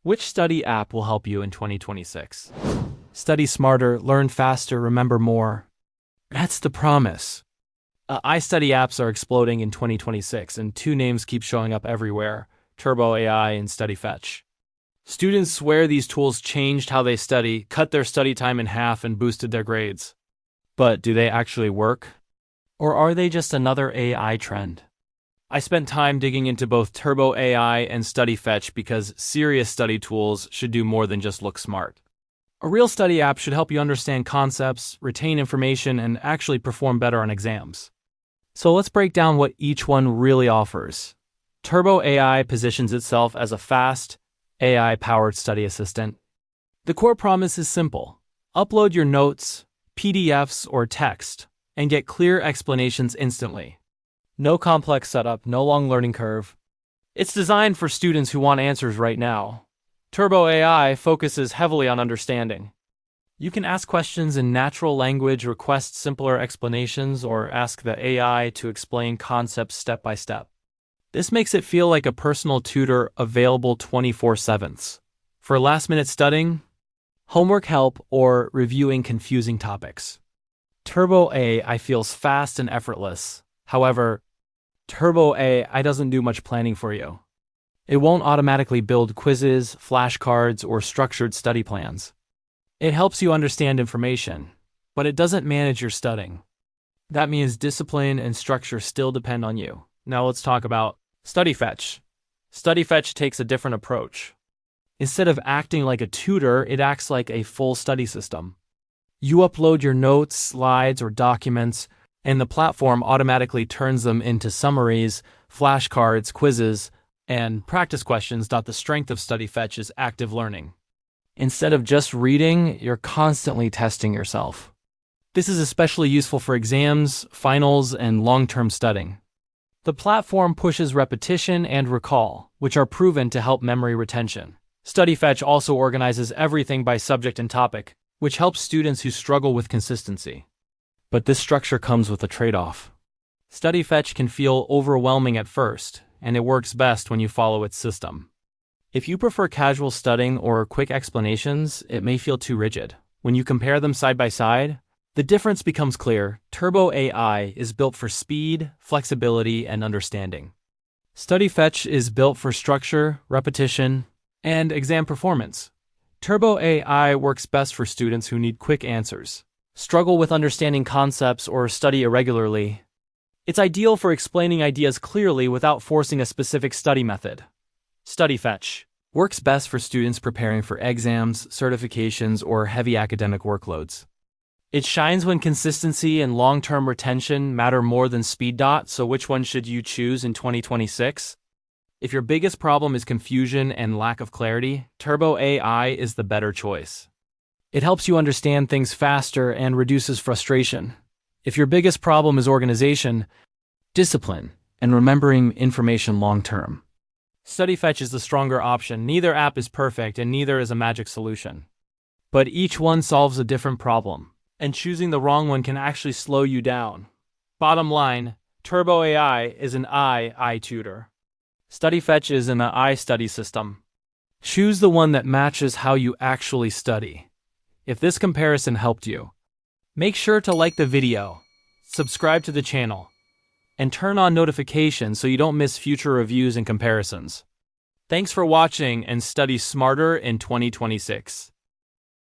Which study app will help you in 2026? Study smarter, learn faster, remember more. That's the promise. iStudy apps are exploding in 2026, and two names keep showing up everywhere: Turbo AI and StudyFetch. Students swear these tools changed how they study, cut their study time in half, and boosted their grades. But do they actually work? Or are they just another AI trend? I spent time digging into both Turbo AI and StudyFetch because serious study tools should do more than just look smart. A real study app should help you understand concepts, retain information, and actually perform better on exams. So let's break down what each one really offers. Turbo AI positions itself as a fast, AI-powered study assistant. The core promise is simple: upload your notes, PDFs, or text, and get clear explanations instantly. No complex setup, no long learning curve. It's designed for students who want answers right now. Turbo AI focuses heavily on understanding. You can ask questions in natural language, request simpler explanations, or ask the AI to explain concepts step by step. This makes it feel like a personal tutor available 24/7 for last-minute studying, homework help, or reviewing confusing topics. Turbo AI feels fast and effortless. However, Turbo AI doesn't do much planning for you. It won't automatically build quizzes, flashcards, or structured study plans. It helps you understand information, but it doesn't manage your studying. That means discipline and structure still depend on you. Now let's talk about StudyFetch. StudyFetch takes a different approach. Instead of acting like a tutor, it acts like a full study system. You upload your notes, slides, or documents, and the platform automatically turns them into summaries, flashcards, quizzes, and practice questions. The strength of StudyFetch is active learning. Instead of just reading, you're constantly testing yourself. This is especially useful for exams, finals, and long-term studying. The platform pushes repetition and recall, which are proven to help memory retention. StudyFetch also organizes everything by subject and topic, which helps students who struggle with consistency. But this structure comes with a trade-off. StudyFetch can feel overwhelming at first, and it works best when you follow its system. If you prefer casual studying or quick explanations, it may feel too rigid. When you compare them side by side, the difference becomes clear. Turbo AI is built for speed, flexibility, and understanding. StudyFetch is built for structure, repetition, and exam performance. Turbo AI works best for students who need quick answers, struggle with understanding concepts, or study irregularly. It's ideal for explaining ideas clearly without forcing a specific study method. StudyFetch works best for students preparing for exams, certifications, or heavy academic workloads. It shines when consistency and long-term retention matter more than speed. So which one should you choose in 2026? If your biggest problem is confusion and lack of clarity, Turbo AI is the better choice. It helps you understand things faster and reduces frustration. If your biggest problem is organization, discipline, and remembering information long-term, StudyFetch is the stronger option. Neither app is perfect and neither is a magic solution. But each one solves a different problem, and choosing the wrong one can actually slow you down. Bottom line, Turbo AI is an AI tutor. StudyFetch is an iStudy system. Choose the one that matches how you actually study. If this comparison helped you, make sure to like the video, subscribe to the channel, and turn on notifications so you don't miss future reviews and comparisons. Thanks for watching, and study smarter in 2026.